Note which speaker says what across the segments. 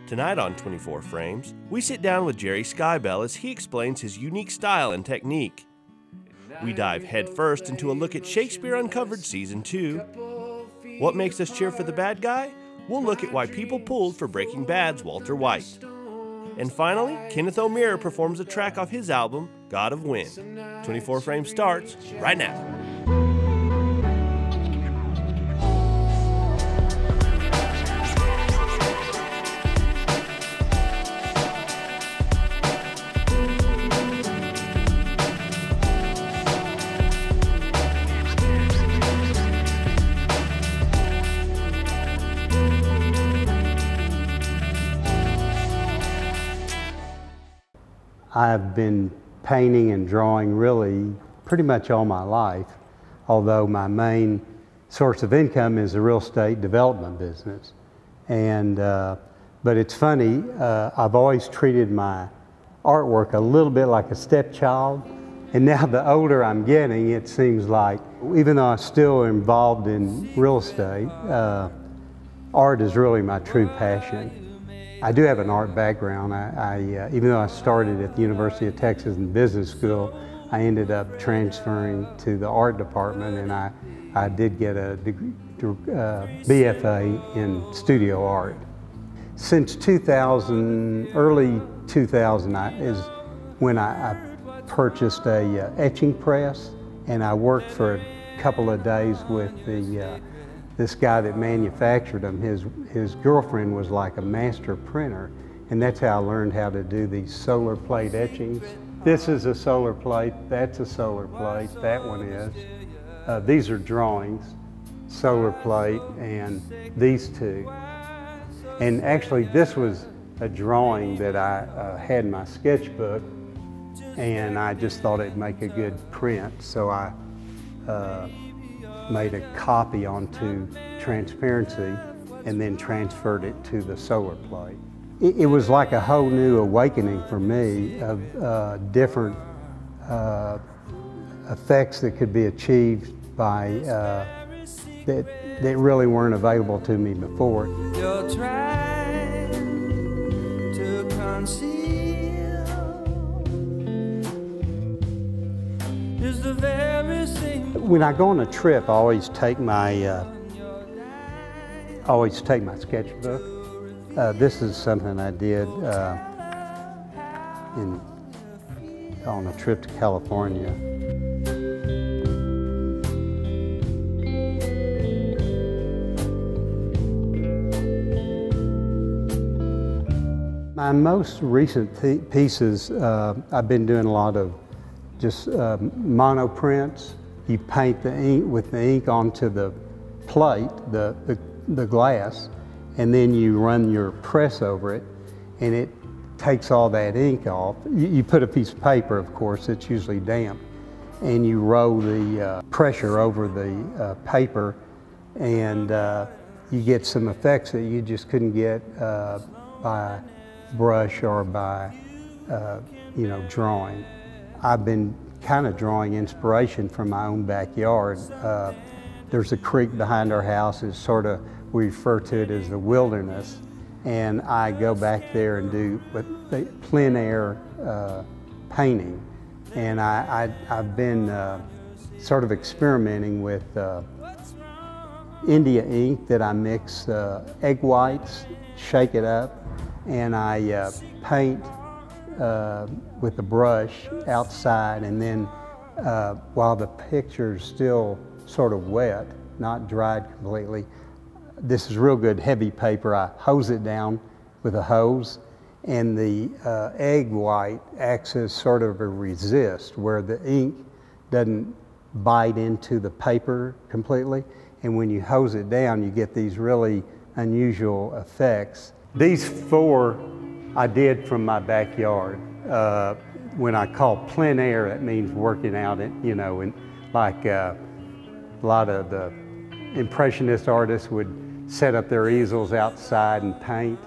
Speaker 1: Tonight on 24 Frames, we sit down with Jerry Skybell as he explains his unique style and technique. We dive headfirst into a look at Shakespeare Uncovered Season 2. What makes us cheer for the bad guy? We'll look at why people pulled for Breaking Bad's Walter White. And finally, Kenneth O'Meara performs a track off his album, God of Wind. 24 Frames starts right now.
Speaker 2: I've been painting and drawing really pretty much all my life, although my main source of income is the real estate development business. And, but it's funny, I've always treated my artwork a little bit like a stepchild. And now the older I'm getting, it seems like, even though I'm still involved in real estate, art is really my true passion. I do have an art background. Even though I started at the University of Texas in business school, I ended up transferring to the art department, and I did get a BFA in studio art. Since 2000, early 2000 is when I purchased a etching press, and I worked for a couple of days with this guy that manufactured them. His girlfriend was like a master printer, and that's how I learned how to do these solar plate etchings. This is a solar plate, that's a solar plate, that one is. These are drawings, solar plate, and these two. And actually this was a drawing that I had in my sketchbook, and I just thought it'd make a good print, so I made a copy onto transparency and then transferred it to the solar plate. It was like a whole new awakening for me of different effects that could be achieved by that really weren't available to me before.
Speaker 3: You're trying to conceal is the very thing.
Speaker 2: When I go on a trip, I always take my sketchbook. This is something I did on a trip to California. My most recent pieces, I've been doing a lot of just monoprints. You paint the ink with the ink onto the plate, the glass, and then you run your press over it, and it takes all that ink off. You put a piece of paper, of course, it's usually damp, and you roll the pressure over the paper, and you get some effects that you just couldn't get by brush or by drawing. I've been kind of drawing inspiration from my own backyard. There's a creek behind our house. It's sort of, we refer to it as the wilderness, and I go back there and do plein air painting. And I've been sort of experimenting with India ink that I mix egg whites, shake it up, and I paint with a brush outside, and then while the picture's still sort of wet, not dried completely, this is real good heavy paper. I hose it down with a hose, and the egg white acts as sort of a resist where the ink doesn't bite into the paper completely, and when you hose it down you get these really unusual effects. These four I did from my backyard. When I call plein air, that means working out, and like a lot of the Impressionist artists would set up their easels outside and paint.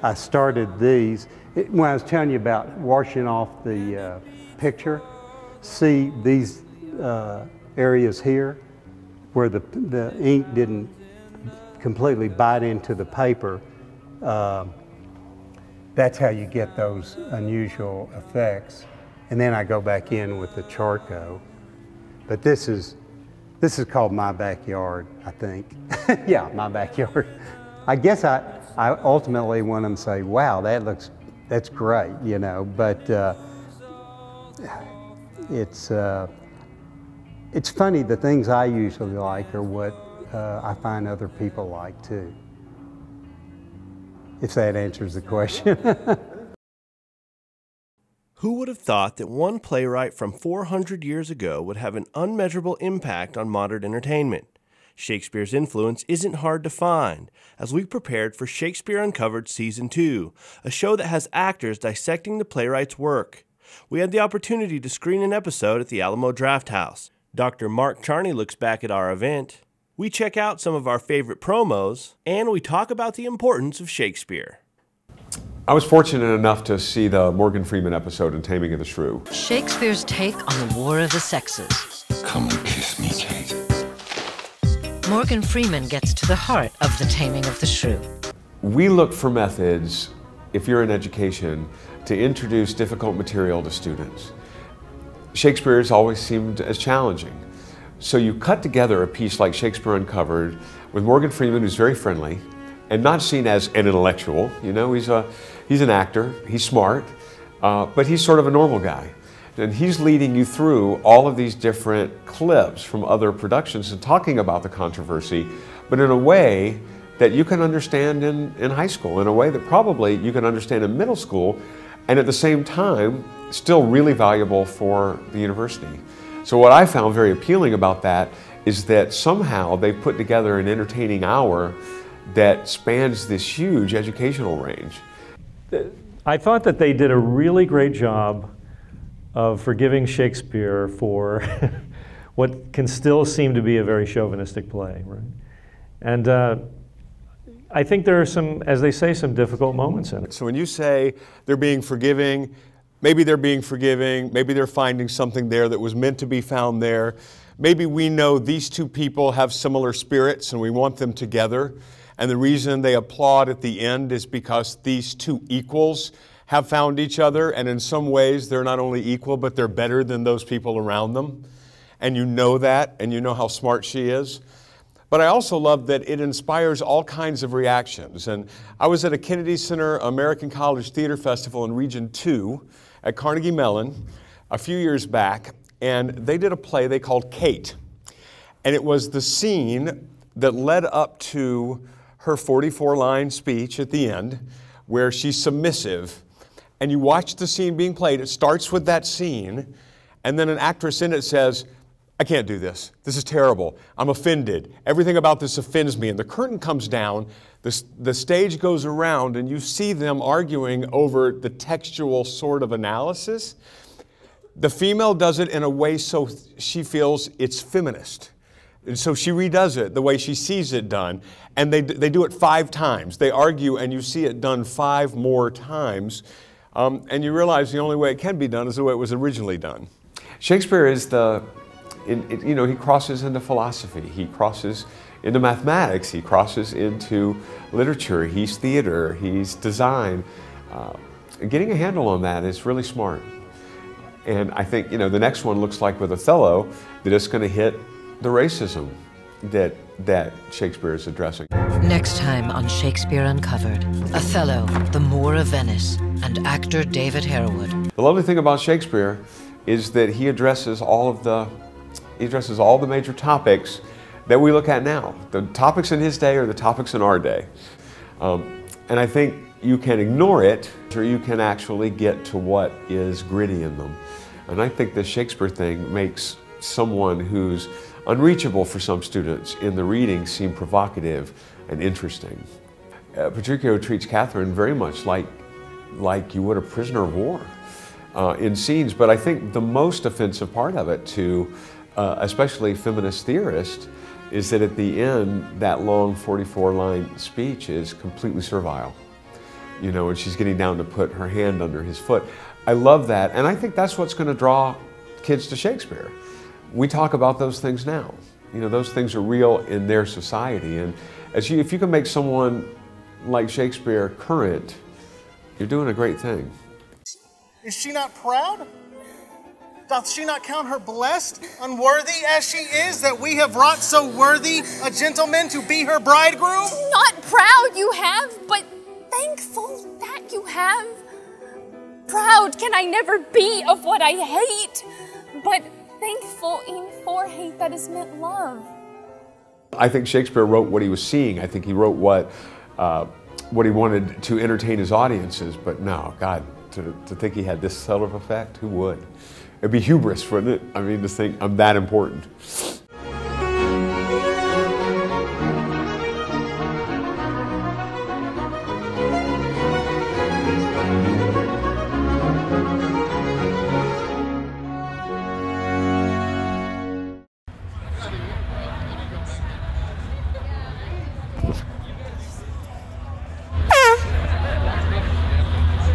Speaker 2: I started these. When I was telling you about washing off the picture, see these areas here where the ink didn't completely bite into the paper. that's how you get those unusual effects. And then I go back in with the charcoal. But this is called my backyard, I think. Yeah, my backyard. I guess I ultimately want them to say, wow, that's great, you know, but it's funny, the things I usually like are what I find other people like too. If that answers the question.
Speaker 1: Who would have thought that one playwright from 400 years ago would have an unmeasurable impact on modern entertainment? Shakespeare's influence isn't hard to find, as we prepared for Shakespeare Uncovered Season 2, a show that has actors dissecting the playwright's work. We had the opportunity to screen an episode at the Alamo Drafthouse. Dr. Mark Charney looks back at our event. We check out some of our favorite promos, and we talk about the importance of Shakespeare.
Speaker 4: I was fortunate enough to see the Morgan Freeman episode in Taming of the Shrew.
Speaker 5: Shakespeare's take on the War of the Sexes.
Speaker 6: Come and kiss me, Kate.
Speaker 5: Morgan Freeman gets to the heart of the Taming of the Shrew.
Speaker 4: We look for methods, if you're in education, to introduce difficult material to students. Shakespeare has always seemed as challenging. So you cut together a piece like Shakespeare Uncovered with Morgan Freeman, who's very friendly, and not seen as an intellectual. You know, he's an actor, he's smart, but he's sort of a normal guy. And he's leading you through all of these different clips from other productions and talking about the controversy, but in a way that you can understand in high school, in a way that probably you can understand in middle school, and at the same time, still really valuable for the university. So what I found very appealing about that is that somehow they put together an entertaining hour that spans this huge educational range.
Speaker 7: I thought that they did a really great job of forgiving Shakespeare for what can still seem to be a very chauvinistic play, right? And I think there are some, as they say, some difficult moments in it.
Speaker 4: So when you say they're being forgiving, maybe they're finding something there that was meant to be found there. Maybe we know these two people have similar spirits and we want them together. And the reason they applaud at the end is because these two equals have found each other, and in some ways they're not only equal, but they're better than those people around them. And you know that, and you know how smart she is. But I also love that it inspires all kinds of reactions. And I was at a Kennedy Center American College Theater Festival in Region 2 at Carnegie Mellon a few years back, and they did a play they called Kate. And it was the scene that led up to her 44-line speech at the end, where she's submissive. And you watch the scene being played. It starts with that scene, and then an actress in it says, I can't do this. This is terrible. I'm offended. Everything about this offends me. And the curtain comes down, the stage goes around, and you see them arguing over the textual sort of analysis. The female does it in a way so she feels it's feminist. And so she redoes it the way she sees it done. And they do it 5 times. They argue, and you see it done 5 more times. And you realize the only way it can be done is the way it was originally done. Shakespeare is he crosses into philosophy, he crosses into mathematics, he crosses into literature, he's theater, he's design. Getting a handle on that is really smart. And I think, the next one looks like with Othello, that it's going to hit the racism that Shakespeare is addressing.
Speaker 5: Next time on Shakespeare Uncovered, Othello, the Moor of Venice, and actor David Harewood.
Speaker 4: The lovely thing about Shakespeare is that he addresses all the major topics that we look at now. The topics in his day are the topics in our day. And I think you can ignore it, or you can actually get to what is gritty in them. And I think the Shakespeare thing makes someone who's unreachable for some students in the reading seem provocative and interesting. Petruchio treats Catherine very much like you would a prisoner of war in scenes, but I think the most offensive part of it to especially feminist theorists is that at the end, that long 44-line speech is completely servile. And she's getting down to put her hand under his foot. I love that, and I think that's what's going to draw kids to Shakespeare. We talk about those things now. Those things are real in their society, and if you can make someone like Shakespeare current You're doing a great thing.
Speaker 8: Is she not proud? Doth she not count her blessed, unworthy as she is, that we have wrought so worthy a gentleman to be her bridegroom?
Speaker 9: Not proud you have, but thankful that you have. Proud can I never be of what I hate, but thankful e'en for hate that is meant love.
Speaker 4: I think Shakespeare wrote what he was seeing. I think he wrote what he wanted to entertain his audiences, but no, God, to think he had this sort of effect, who would? It'd be hubris, wouldn't it? I mean, to think I'm that important.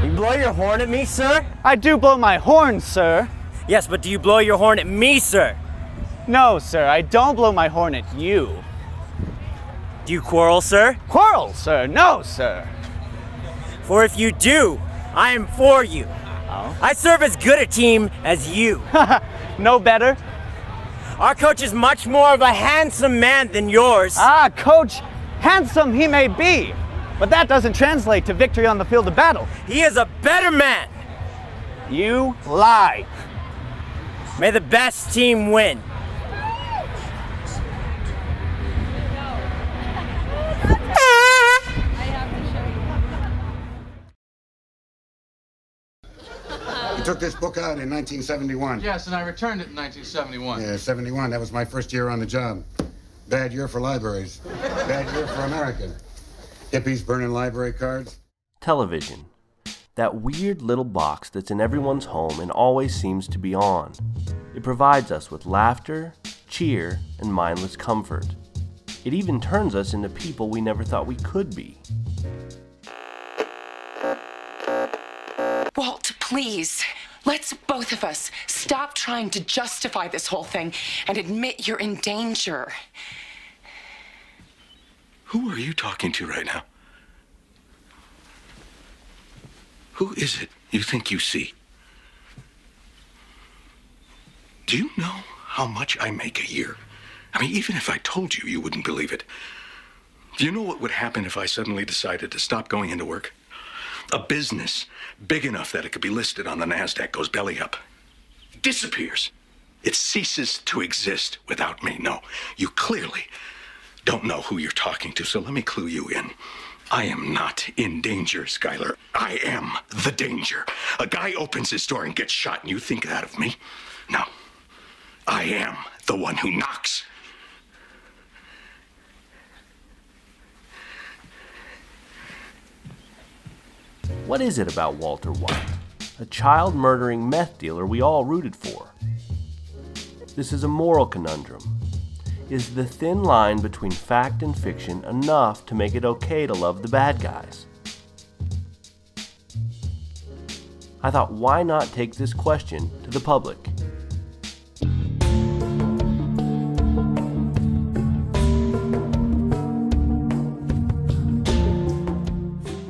Speaker 10: You blow your horn at me, sir?
Speaker 11: I do blow my horn, sir.
Speaker 10: Yes, but do you blow your horn at me, sir?
Speaker 11: No, sir, I don't blow my horn at you.
Speaker 10: Do you quarrel, sir?
Speaker 11: Quarrel, sir? No, sir.
Speaker 10: For if you do, I am for you.
Speaker 11: Oh?
Speaker 10: I serve as good a team as you.
Speaker 11: No better?
Speaker 10: Our coach is much more of a handsome man than yours.
Speaker 11: Ah, coach, handsome he may be, but that doesn't translate to victory on the field of battle.
Speaker 10: He is a better man.
Speaker 11: You lie.
Speaker 10: May the best team win.
Speaker 12: You took this book out in 1971.
Speaker 13: Yes, and I returned it in 1971.
Speaker 12: Yeah, 71. That was my first year on the job. Bad year for libraries. Bad year for America. Hippies burning library cards.
Speaker 1: Television. That weird little box that's in everyone's home and always seems to be on. It provides us with laughter, cheer, and mindless comfort. It even turns us into people we never thought we could be.
Speaker 14: Walt, please. Let's both of us stop trying to justify this whole thing and admit you're in danger.
Speaker 6: Who are you talking to right now? Who is it you think you see? Do you know how much I make a year? I mean, even if I told you, you wouldn't believe it. Do you know what would happen if I suddenly decided to stop going into work? A business big enough that it could be listed on the NASDAQ goes belly up. Disappears. It ceases to exist without me. No, you clearly don't know who you're talking to, so let me clue you in. I am not in danger, Skylar. I am the danger. A guy opens his door and gets shot, and you think that of me? No. I am the one who knocks.
Speaker 1: What is it about Walter White? A child-murdering meth dealer we all rooted for. This is a moral conundrum. Is the thin line between fact and fiction enough to make it okay to love the bad guys? I thought, why not take this question to the public?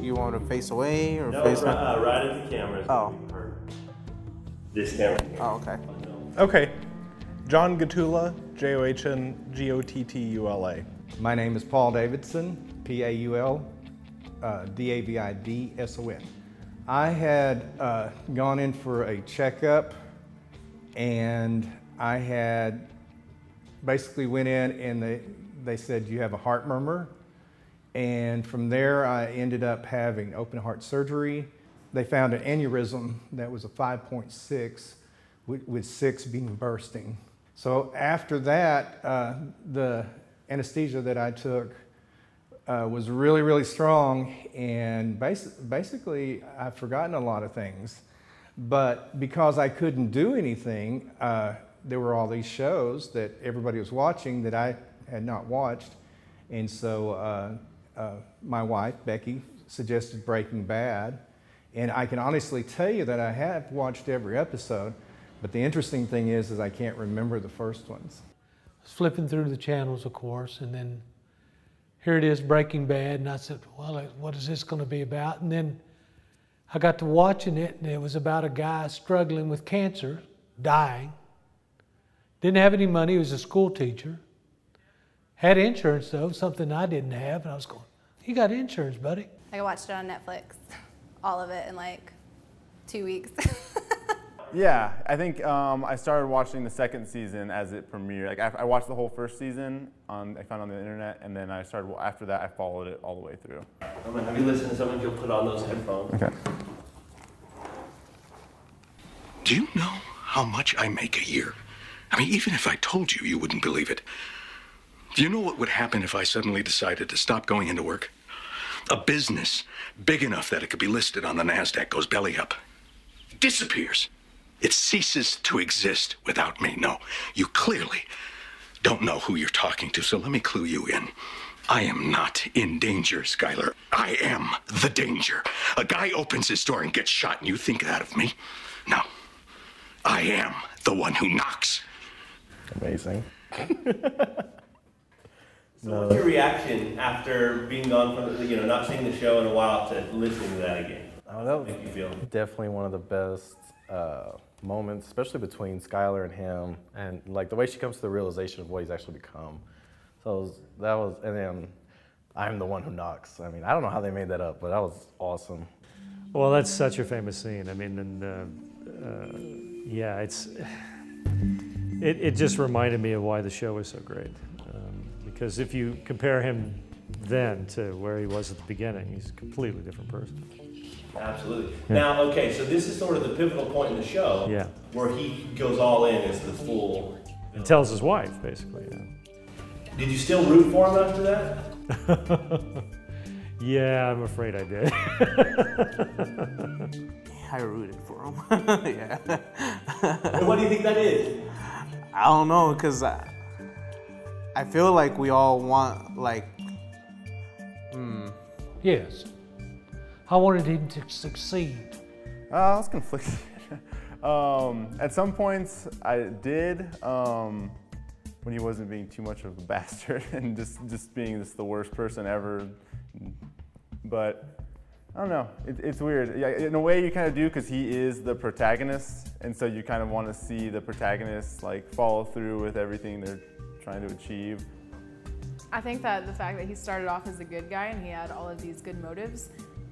Speaker 15: You want to face away or
Speaker 1: No,
Speaker 15: face
Speaker 1: right at the camera.
Speaker 15: Oh.
Speaker 1: This camera.
Speaker 15: Oh, okay.
Speaker 16: Okay. John Gattula, John Gottula.
Speaker 17: My name is Paul Davidson, Paul Davidson. I had gone in for a checkup, and I had basically went in and they said you have a heart murmur, and from there I ended up having open heart surgery. They found an aneurysm that was a 5.6 with 6 being bursting. So after that, the anesthesia that I took was really, really strong, and basically I've forgotten a lot of things. But because I couldn't do anything, there were all these shows that everybody was watching that I had not watched. And so my wife, Becky, suggested Breaking Bad. And I can honestly tell you that I have watched every episode. But the interesting thing is I can't remember the first ones.
Speaker 18: I was flipping through the channels, of course, and then here it is, Breaking Bad, and I said, well, what is this going to be about? And then I got to watching it, and it was about a guy struggling with cancer, dying. Didn't have any money, he was a school teacher. Had insurance though, something I didn't have, and I was going, you got insurance, buddy.
Speaker 19: I watched it on Netflix, all of it in like 2 weeks.
Speaker 20: Yeah, I think I started watching the second season as it premiered. Like I watched the whole first season I found on the internet, and then I started, after that I followed it all the way through.
Speaker 1: I'm gonna have you listen to someone, you'll put on those headphones.
Speaker 20: Okay.
Speaker 6: Do you know how much I make a year? I mean, even if I told you, you wouldn't believe it. Do you know what would happen if I suddenly decided to stop going into work? A business big enough that it could be listed on the NASDAQ goes belly up. Disappears. It ceases to exist without me. No, you clearly don't know who you're talking to, so let me clue you in. I am not in danger, Skylar. I am the danger. A guy opens his door and gets shot, and you think that of me? No. I am the one who knocks.
Speaker 20: Amazing.
Speaker 1: So what's your reaction after being gone from, not seeing the show in a while to listening to that again?
Speaker 21: Oh, that was
Speaker 1: make you feel?
Speaker 21: Definitely one of the best moments, especially between Skylar and him, and like the way she comes to the realization of what he's actually become. So and then I'm the one who knocks. I mean, I don't know how they made that up, but that was awesome.
Speaker 7: Well, that's such a famous scene. I mean, and yeah, it just reminded me of why the show was so great. Because if you compare him then to where he was at the beginning, he's a completely different person.
Speaker 1: Absolutely.
Speaker 7: Yeah.
Speaker 1: Now, okay, so this is sort of the pivotal point in the show,
Speaker 7: Yeah.
Speaker 1: where he goes all in as the full.
Speaker 7: And tells his wife, basically. Yeah.
Speaker 1: Did you still root for him after that?
Speaker 7: Yeah, I'm afraid I did.
Speaker 15: I rooted for him. Yeah.
Speaker 1: And what do you think that is?
Speaker 15: I don't know, because I feel like we all want, like,
Speaker 18: Yes. I wanted him to succeed.
Speaker 20: I was conflicted. At some points, I did, when he wasn't being too much of a bastard and just being the worst person ever. But I don't know, it's weird. Yeah, in a way you kind of do, because he is the protagonist, and so you kind of want to see the protagonist like follow through with everything they're trying to achieve.
Speaker 22: I think that the fact that he started off as a good guy and he had all of these good motives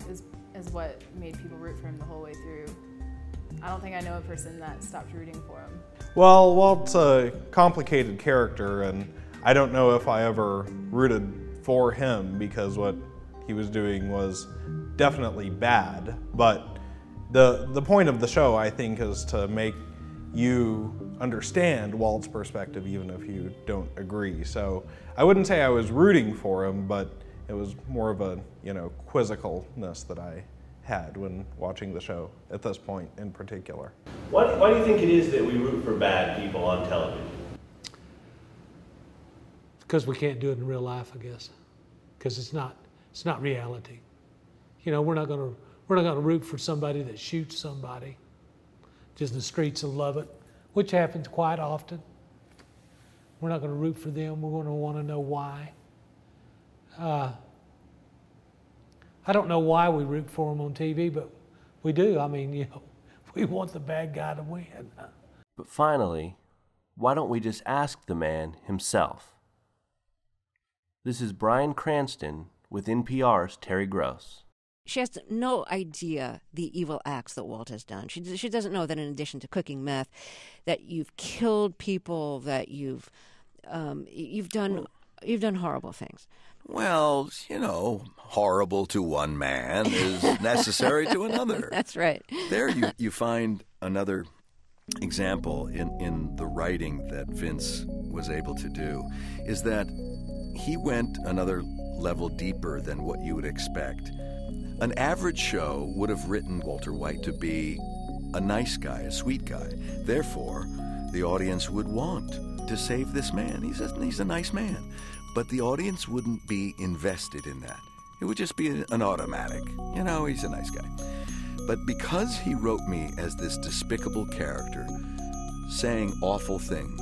Speaker 22: is what made people root for him the whole way through. I don't think I know a person that stopped rooting for him.
Speaker 16: Well, it's a complicated character, and I don't know if I ever rooted for him, because what he was doing was definitely bad. But the point of the show, I think, is to make you understand Walt's perspective, even if you don't agree. So I wouldn't say I was rooting for him, but it was more of a, quizzicalness that I had when watching the show at this point in particular.
Speaker 1: Why do you think it is that we root for bad people on television?
Speaker 18: Because we can't do it in real life, I guess. Because it's not reality. We're not gonna root for somebody that shoots somebody just in the streets of Lubbock, which happens quite often. We're not gonna root for them. We're gonna want to know why. I don't know why we root for them on TV, but we do. I mean, we want the bad guy to win.
Speaker 1: But finally, why don't we just ask the man himself? This is Bryan Cranston with NPR's Terry Gross.
Speaker 23: She has no idea the evil acts that Walt has done. She doesn't know that in addition to cooking meth, that you've killed people, that you've done horrible things.
Speaker 24: Well, horrible to one man is necessary to another.
Speaker 23: That's right.
Speaker 24: There you find another example in the writing that Vince was able to do, is that he went another level deeper than what you would expect. An average show would have written Walter White to be a nice guy, a sweet guy. Therefore, the audience would want to save this man. He's a nice man. But the audience wouldn't be invested in that. It would just be an automatic. He's a nice guy. But because he wrote me as this despicable character, saying awful things,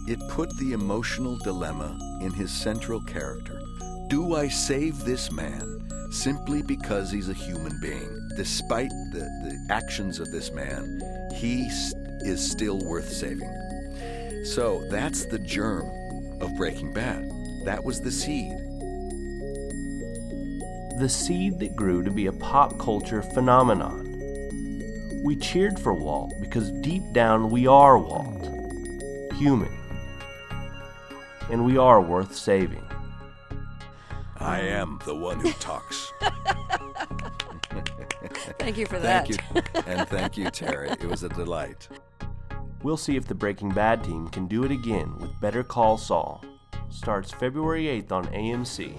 Speaker 24: it put the emotional dilemma in his central character. Do I save this man simply because he's a human being. Despite the actions of this man, he is still worth saving. So that's the germ of Breaking Bad. That was the seed.
Speaker 1: The seed that grew to be a pop culture phenomenon. We cheered for Walt because deep down we are Walt, human, and we are worth saving.
Speaker 24: I am the one who talks.
Speaker 23: Thank you for that.
Speaker 24: Thank you. And thank you, Terry. It was a delight.
Speaker 1: We'll see if the Breaking Bad team can do it again with Better Call Saul. Starts February 8th on AMC.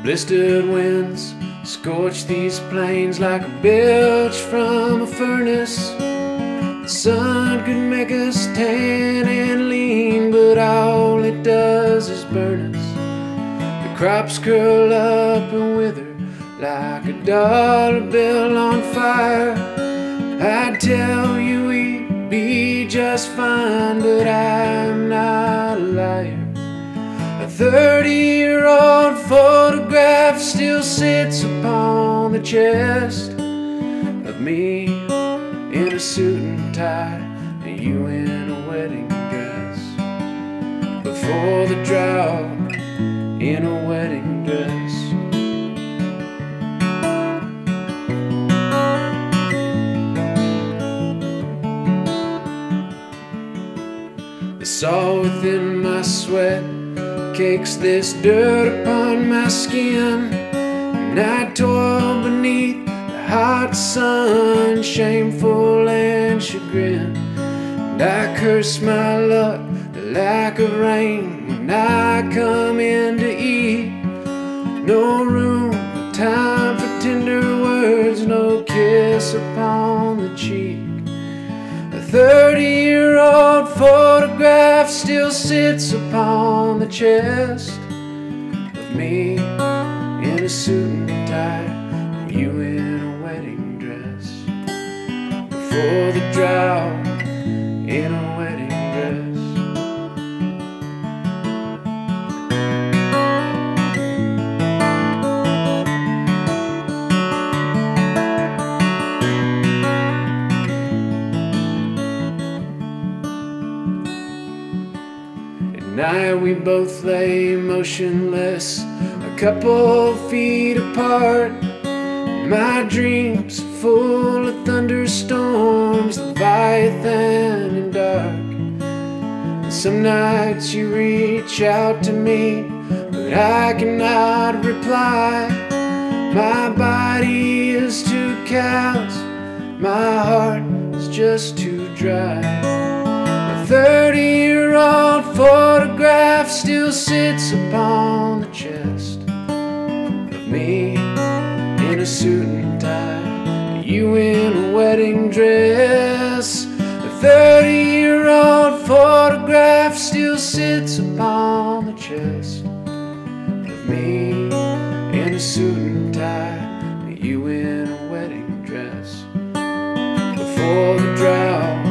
Speaker 2: Blistered winds scorch these plains like a bilge from a furnace. The sun could make us tan and lean, but all it does is burn us. The crops curl up and wither like a dollar bill on fire. I'd tell you we'd be just fine, but I'm not a liar. A 30-year-old photograph still sits upon the chest of me in a suit and tie, and you in a wedding dress. Before the drought, in a wedding dress. The salt within my sweat cakes this dirt upon my skin, and I toil beneath the hot sun, shameful and chagrin. And I curse my luck, the lack of rain when I come in to eat. No room, no time for tender words, no kiss upon the cheek. A 30-year-old photograph still sits upon the chest of me in a suit and tie, and you in a wedding dress. Before the drought, in a wedding dress. Night we both lay motionless, a couple feet apart. My dreams full of thunderstorms, Leviathan and dark. And some nights you reach out to me, but I cannot reply. My body is too callous, my heart is just too dry. 30-year-old photograph still sits upon the chest of me in a suit and tie, you in a wedding dress. A 30-year-old photograph still sits upon the chest of me in a suit and tie, you in a wedding dress. Before the drought,